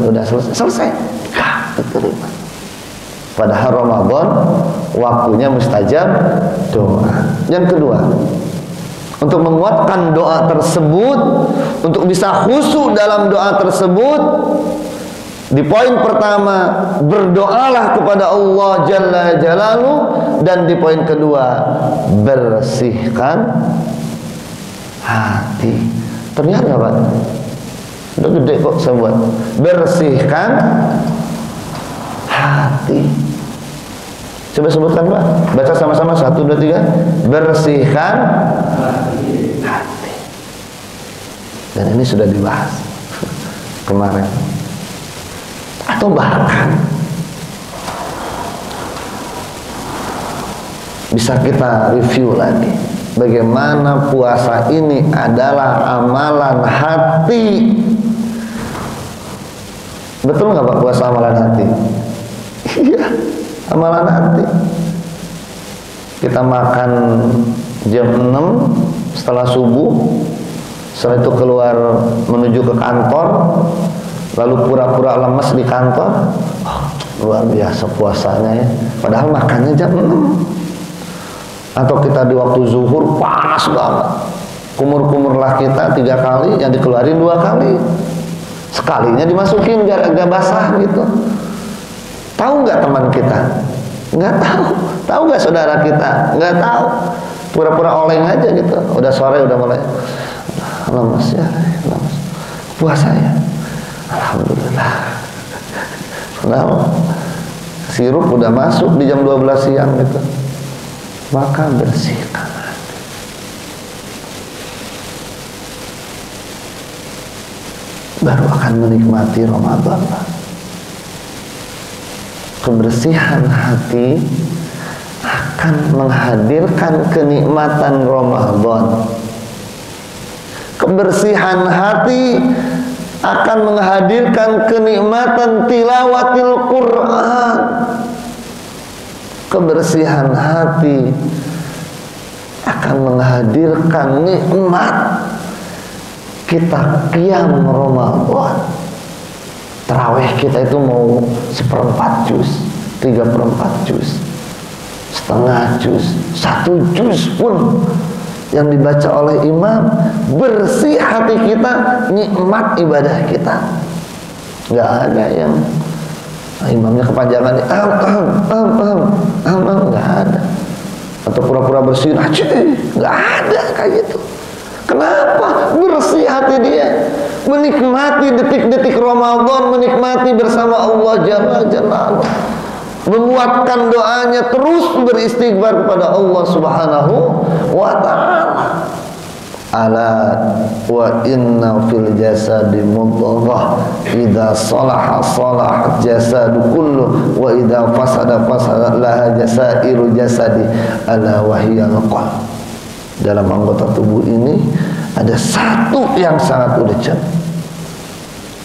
udah selesai. Diterima. Padahal Ramadan waktunya mustajab doa. Yang kedua, untuk menguatkan doa tersebut, untuk bisa khusyuk dalam doa tersebut, di poin pertama, berdoalah kepada Allah Jalla Jalaluh, dan di poin kedua, bersihkan hati. Terlihat nggak Pak? Udah gede kok saya buat. Bersihkan hati. Coba sebutkan Pak. Baca sama-sama 1, 2, 3. Bersihkan hati. Dan ini sudah dibahas kemarin. Atau bahkan bisa kita review lagi, bagaimana puasa ini adalah amalan hati. Betul nggak Pak, puasa amalan hati? Iya, amalan hati. Kita makan jam 6 setelah subuh, setelah itu keluar menuju ke kantor, lalu pura-pura lemes di kantor. Luar biasa puasanya ya, padahal makannya jam 6. Atau kita di waktu zuhur panas banget, kumur-kumurlah kita 3 kali, yang dikeluarin 2 kali, sekalinya dimasukin gak basah gitu. Tahu nggak teman kita? Nggak tahu. Tahu nggak saudara kita? Nggak tahu. Pura-pura oleng aja gitu. Udah sore udah mulai lemes ya, lemes. Puasa ya, alhamdulillah. Nah, sirup udah masuk di jam 12 siang gitu. Maka bersihkan hati. baru akan menikmati Ramadan. Kebersihan hati akan menghadirkan kenikmatan Ramadan. Kebersihan hati akan menghadirkan kenikmatan tilawatil Quran. Kebersihan hati akan menghadirkan nikmat kita qiyam Ramadan. Tarawih kita itu mau 1/4 juz, 3/4 juz, setengah juz, 1 juz pun yang dibaca oleh imam, bersih hati kita, nikmat ibadah kita. Nggak ada yang imamnya kepanjangan, nggak ada. Atau pura-pura bersihin aja, nggak ada kayak gitu. Kenapa? Bersih hati dia, menikmati detik-detik Ramadan, menikmati bersama Allah Jalla Jalaluhu, menguatkan doanya, terus beristighfar kepada Allah Subhanahu wa ta'ala. Ala wa inna fil jasadi mudghah idza salaha salaha jasadu kullu wa idza fasada fasada laha jasairu jasadi ala wa hiya qalb. Dalam anggota tubuh ini ada satu yang sangat urgent.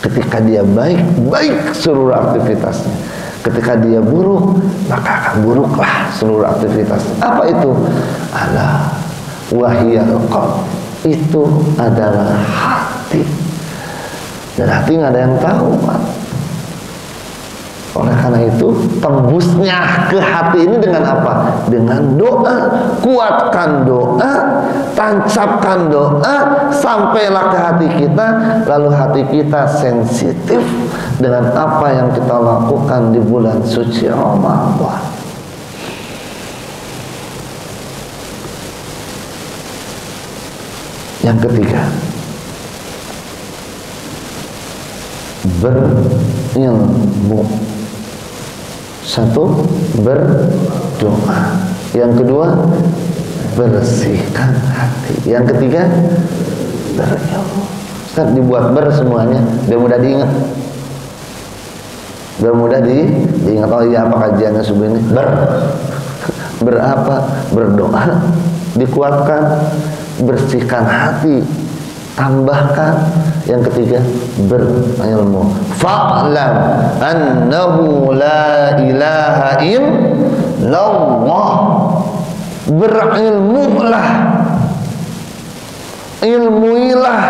Ketika dia baik, baik seluruh aktivitasnya. Ketika dia buruk, maka akan buruklah seluruh aktivitasnya. Apa itu? Ala wahiyal qalb. Itu adalah hati. Dan hati nggak ada yang tahu, Pak. Oleh karena itu, tembusnya ke hati ini dengan apa? Dengan doa. Kuatkan doa, tancapkan doa, sampailah ke hati kita, lalu hati kita sensitif dengan apa yang kita lakukan di bulan suci Ramadan. Yang ketiga, berilmu. Satu, berdoa. Yang kedua, bersihkan hati. Yang ketiga, berilmu. Ustaz, dibuat semuanya biar mudah diingat. Biar mudah diingat. Oh iya, apa kajiannya subuh ini? Berapa? Berdoa, dikuatkan, bersihkan hati, tambahkan. Yang ketiga, berilmu. Fa'lam annahu la ilaha illallah. Berilmulah, ilmuilah,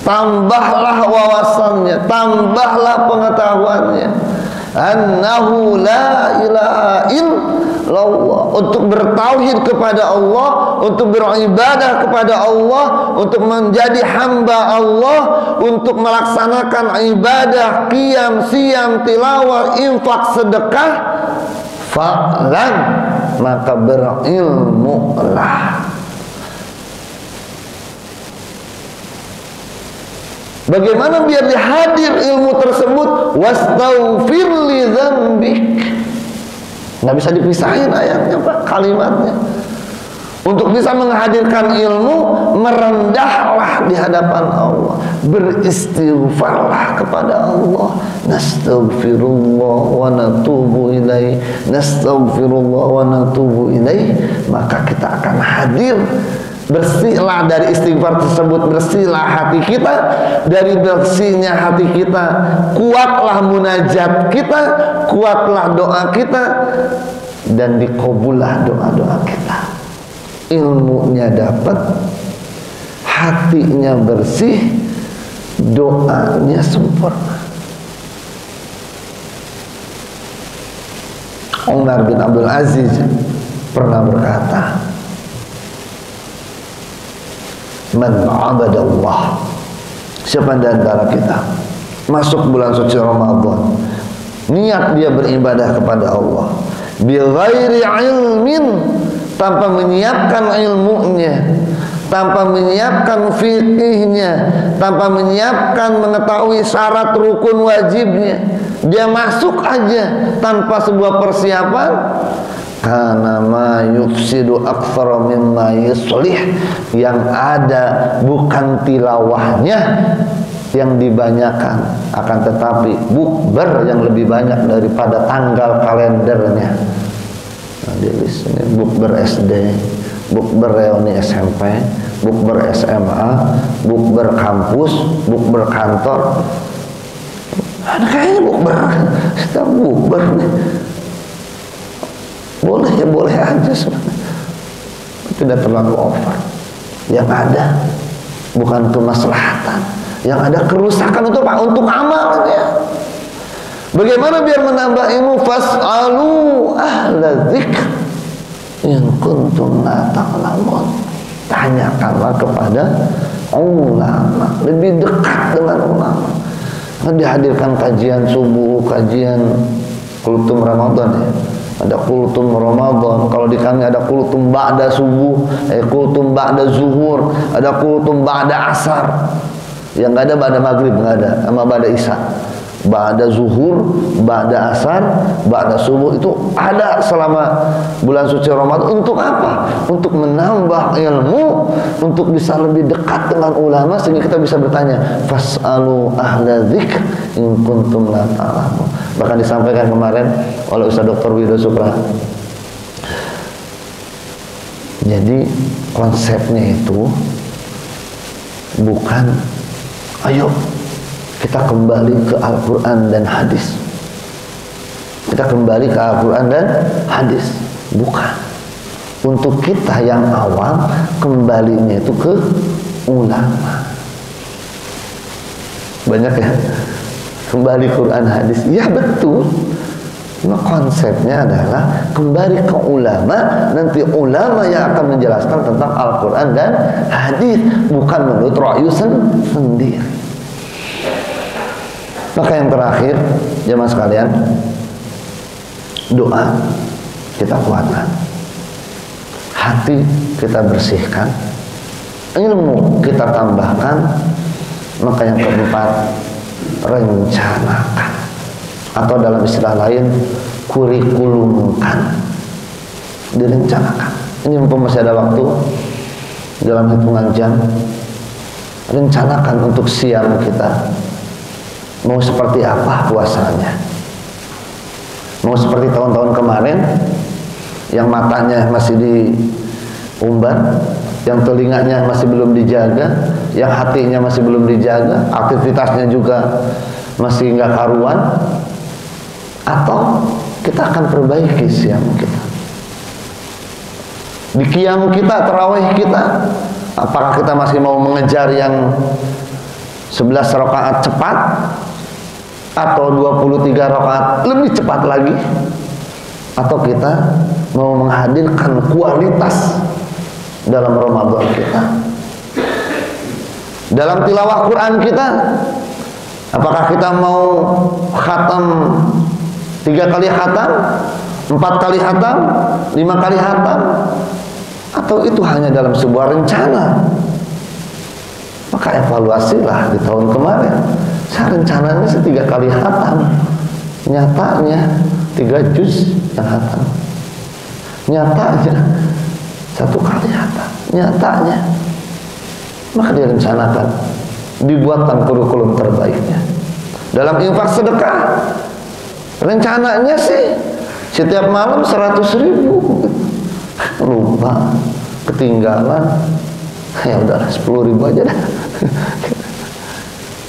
tambahlah wawasannya, tambahlah pengetahuannya. Annahu la ilaha illallah, untuk bertauhid kepada Allah, untuk beribadah kepada Allah, untuk menjadi hamba Allah, untuk melaksanakan ibadah, qiyam, siyam, tilawah, infak, sedekah. Fa'lan, maka berilmulah. Bagaimana biar dihadir ilmu tersebut? Wastaghfir li dzambik. Nggak bisa dipisahin ayatnya, Pak, kalimatnya. Untuk bisa menghadirkan ilmu, merendahlah di hadapan Allah, beristighfarlah kepada Allah. Nastaghfirullah wa natubu ilaih, nastaghfirullah wa natubu ilaih. Maka kita akan hadir. Bersihlah dari istighfar tersebut, bersihlah hati kita. Dari bersihnya hati kita, kuatlah munajat kita, kuatlah doa kita, dan dikabullah doa-doa kita. Ilmunya dapat, hatinya bersih, doanya sempurna. Umar bin Abdul Aziz pernah berkata, man abadallah, siapa di antara kita masuk bulan suci Ramadan, niat dia beribadah kepada Allah, bi ghairi ilmin, tanpa menyiapkan ilmunya, tanpa menyiapkan fikihnya, tanpa menyiapkan mengetahui syarat rukun wajibnya, dia masuk aja tanpa sebuah persiapan, karena ma yufsidu aktsara mimma yuslih, yang ada bukan tilawahnya, yang dibanyakan, akan tetapi bukber yang lebih banyak daripada tanggal kalendernya. Nah, di list ini bukber SD, bukber reuni SMP, bukber SMA, bukber kampus, bukber kantor. Ada kayaknya bukber, kita bukber nih. Boleh ya, boleh aja sebenarnya. Tidak terlalu over. Yang ada bukan kemaslahatan, yang ada kerusakan untuk apa? Untuk amalnya. Bagaimana biar menambah ilmu? Fas'alu ahla dzikr in kuntum la ta'lamun. Tanyakanlah kepada ulama, lebih dekat dengan ulama. Dihadirkan kajian subuh, kajian kultum Ramadan ya. Ada kultum Ramadan. Kalau di kami ada kultum ba'da subuh, kultum ba'da zuhur, ada kultum ba'da asar. Yang enggak ada ba'da maghrib, enggak ada, sama ba'da isya. Ba'da zuhur, ba'da asar, ba'da subuh itu ada selama bulan suci Ramadan. Untuk apa? Untuk menambah ilmu, untuk bisa lebih dekat dengan ulama sehingga kita bisa bertanya, fas'alu ahla dzikr in kuntum la ta'lamun. Bahkan disampaikan kemarin oleh Ustaz Dr. Wido Supra. Jadi konsepnya itu bukan ayo kita kembali ke Al-Quran dan hadis. Kita kembali ke Al-Quran dan hadis. Bukan. Untuk kita yang awam, kembalinya itu ke ulama. Banyak ya? Kembali Quran hadis. Ya betul. Cuma konsepnya adalah kembali ke ulama. Nanti ulama yang akan menjelaskan tentang Al-Quran dan hadis. Bukan menurut ra'yu sendiri. Maka yang terakhir, jemaah sekalian, doa kita kuatkan, hati kita bersihkan, ilmu kita tambahkan. Maka yang keempat, rencanakan, atau dalam istilah lain, kurikulumkan, direncanakan. Ini mumpung masih ada waktu, dalam hitungan jam, rencanakan untuk siang kita. Mau seperti apa puasanya? Mau seperti tahun-tahun kemarin yang matanya masih diumbar, yang telinganya masih belum dijaga, yang hatinya masih belum dijaga, aktivitasnya juga masih nggak karuan? Atau kita akan perbaiki siang kita, di qiyam kita, tarawih kita, apakah kita masih mau mengejar yang 11 rakaat cepat atau 23 rakaat lebih cepat lagi, atau kita mau menghadirkan kualitas dalam Ramadan kita, dalam tilawah Quran kita? Apakah kita mau khatam 3 kali khatam, 4 kali khatam, 5 kali khatam, atau itu hanya dalam sebuah rencana? Maka evaluasilah di tahun kemarin. Saya rencananya 3 kali khatam, nyatanya 3 juz yang khatam, nyatanya 1 kali khatam, nyatanya. Maka direncanakan, dibuatkan kurikulum terbaiknya. Dalam infak sedekah, rencananya sih setiap malam 100.000, lupa, ketinggalan, ya udahlah 10.000 aja dah.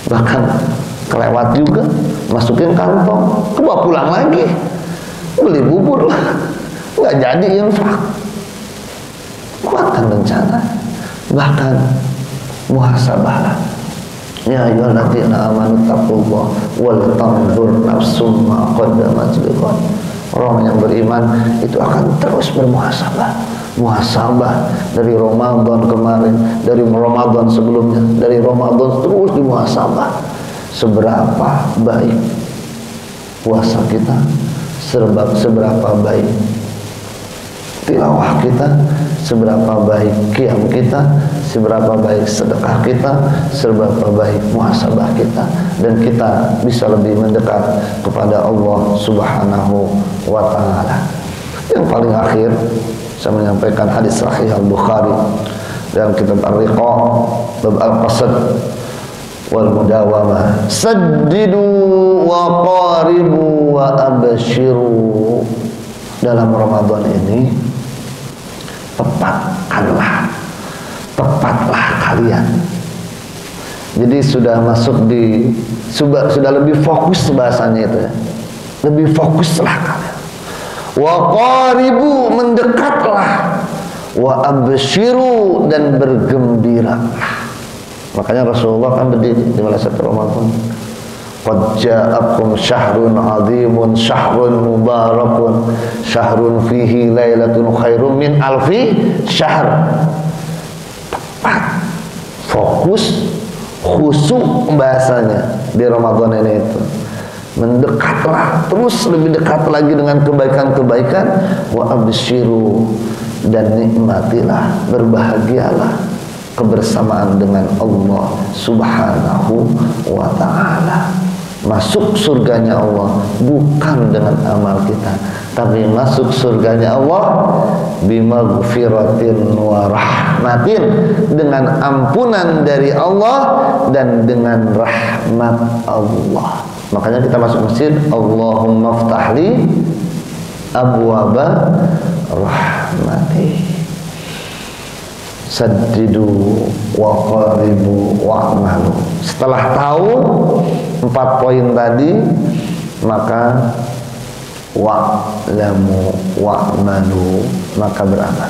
Bahkan kelewat juga, masukin kantong, kebawa pulang lagi, beli bubur lah, nggak jadi infak. Kuatkan rencana, bahkan muhasabah. Ya ayyuhalladzina amanu taqullaha wal tanzur nafsum ma qaddamat lighad. Orang yang beriman itu akan terus bermuhasabah. Muhasabah dari Ramadan kemarin, dari Ramadan sebelumnya, dari Ramadan terus dimuhasabah. Seberapa baik puasa kita, seberapa baik tilawah kita, seberapa baik qiyam kita, seberapa baik sedekah kita, seberapa baik muhasabah kita, dan kita bisa lebih mendekat kepada Allah Subhanahu wa ta'ala. Yang paling akhir, saya menyampaikan hadis sahih Al-Bukhari dalam kitab Ar-Riqa bab Al-Qasad, wal mudawamah. Saddidu wa qaribu wa abshiru. Dalam Ramadan ini tepatlah kalian. Jadi sudah masuk di sudah lebih fokus bahasanya itu ya. Lebih fokuslah kalian. Wa qaribu, mendekatlah. Wa abshiru, dan bergembiralah. Makanya Rasulullah kan berdiri di malam satu Ramadan. Qad ja'akum syahrun 'azimun, syahrun mubarakun, syahrun fihi lailatun khairum min alfi syahr. Tepat, fokus, khusyuk bahasanya di Ramadan ini itu. Mendekatlah, terus lebih dekat lagi dengan kebaikan-kebaikan. Wa abshiru, dan nikmatilah, berbahagialah kebersamaan dengan Allah Subhanahu wa ta'ala. Masuk surganya Allah bukan dengan amal kita, tapi masuk surganya Allah bimaghfiratin wa rahmatin, dengan ampunan dari Allah dan dengan rahmat Allah. Makanya kita masuk masjid, Allahumma ftahli abwaba rahmati. Saddidu wa qaribu wa'malu. Setelah tahu 4 poin tadi, maka wa'lamu wa'malu, maka beramal,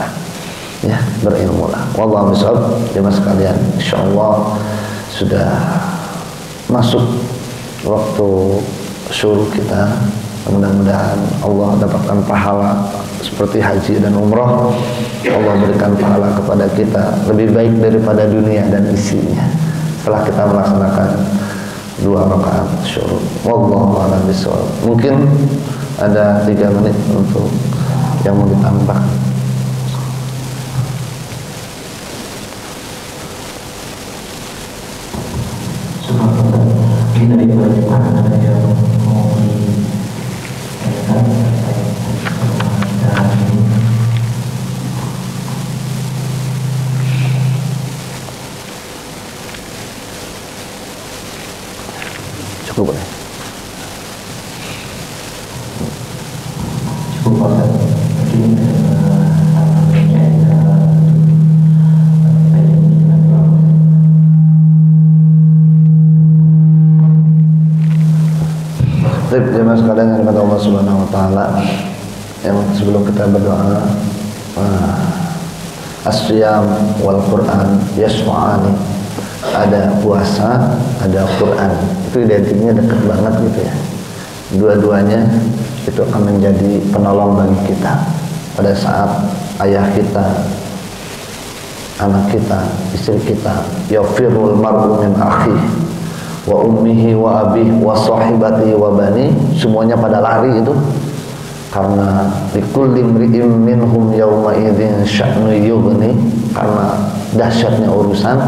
ya, berilmulah. Wallahu a'lam. Jemaah sekalian, insyaallah sudah masuk waktu syuruh kita. Mudah-mudahan Allah dapatkan pahala seperti haji dan umrah. Allah berikan pahala kepada kita lebih baik daripada dunia dan isinya setelah kita melaksanakan 2 rakaat syuruh. Wallahu a'lam bishawab. Mungkin ada 3 menit untuk yang mau ditambah. Kita di perjalanan ada yang mau cukup ya? Cukup Pak. Baik, jemaah sekalian yang dirahmati Allah Subhanahu wa taala, yang sebelum kita berdoa, as-siyam wal Quran yasfa'ani. Ada puasa, ada Quran. Itu identiknya dekat banget gitu ya. Dua-duanya itu akan menjadi penolong bagi kita pada saat ayah kita, anak kita, istri kita, yafirul mar'u min akhi wa ummihi wa abihi wa sahibatihi wa bani, semuanya pada lari itu karena likulli imri'in minhum yawma idzin sya'nu yughni, karena dahsyatnya urusan.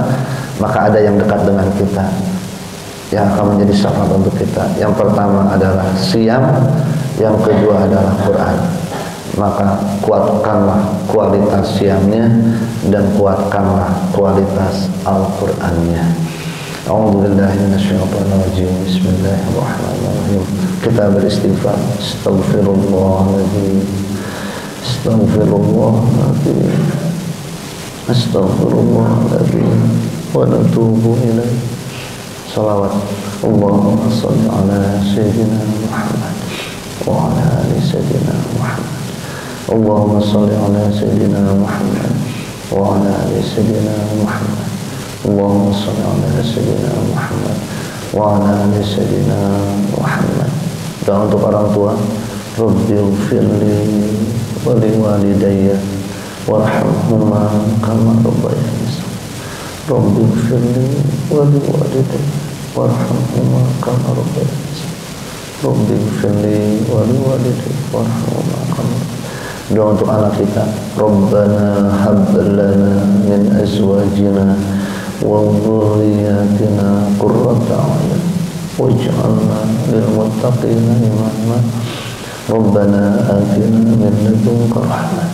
Maka ada yang dekat dengan kita yang akan menjadi syafaat untuk kita. Yang pertama adalah siyam, yang kedua adalah Quran. Maka kuatkanlah kualitas siyamnya dan kuatkanlah kualitas Al-Qur'annya. A'udzubillahi minasyaitonirrajim. Bismillahirrahmanirrahim. Kita beristighfar. Astaghfirullahaladzim. Astaghfirullahaladzim. Astaghfirullahaladzim. Wa natubu ilaih. Salawat. Allahumma salli ala Sayyidina Muhammad wa ala ali Sayyidina Muhammad. Allahumma salli ala Sayyidina Muhammad wa ala ali Sayyidina Muhammad. Allahumma salli ala Sayyidina Muhammad wa ala ali Sayyidina Muhammad. Doa untuk orang tua. Rabbighfirli wa liwalidayya warhamhuma kama rabbayani shaghira. Rabbighfirli wa liwalidayya warhamhuma kama rabbayani shaghira. Rabbighfirli wa liwalidayya warhamhuma kama. Doa untuk anak kita. Rabbana hab lana min azwajina wa dhurriyyatina qurrata a'yun waj'alna lil muttaqina imama. Rabbana atina min ladunka rahmah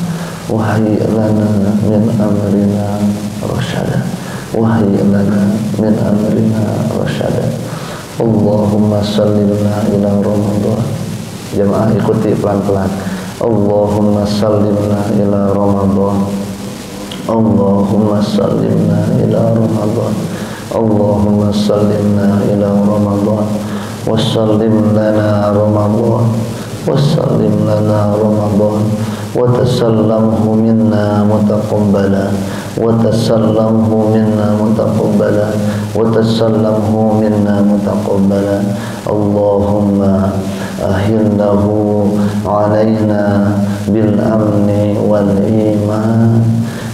wa hayyi' lana min amrina rasyada wa hayyi' lana min amrina rasyada. Allahumma sallimna ila Ramadan. Jemaah ikuti pelan-pelan. Allahumma sallimna ila Ramadan. Allahumma sallimna ila Ramadan. Allahumma sallimna ila Ramadan. Wassallim lana Ramadan. Wassallim lana Ramadan. Watasallamhu minna mutaqabbalan. Watasallamhu minna mutaqabbalan. Watasallamhu minna mutaqabbalan. Allahumma ahillahu alaina bil amni wal iman,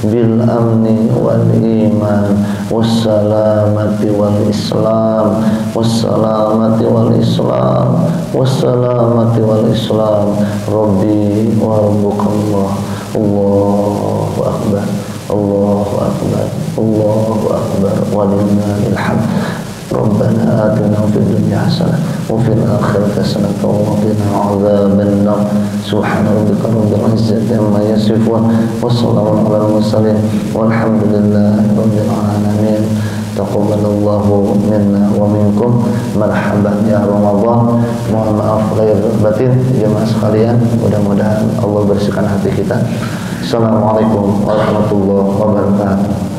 bil amni wal iman, wassalamati wal islam, wassalamati wal islam, wassalamati wal islam. Rabbi wa rabbukallah. Allahu akbar, Allahu akbar, Allahu akbar, walillahil hamd. Rabbana atina fid dunya hasanah wa fil akhirati hasanah wa qina adzaban nar. Subhana rabbika rabbil izzati amma yasifun wa salamun alal mursalin walhamdulillahi rabbil alamin. Taqabbalallahu minna wa minkum. Marhaban ya Ramadan. Mohon maaf lahir batin jemaah sekalian, mudah-mudahan Allah bersihkan hati kita. Assalamualaikum warahmatullahi wabarakatuh.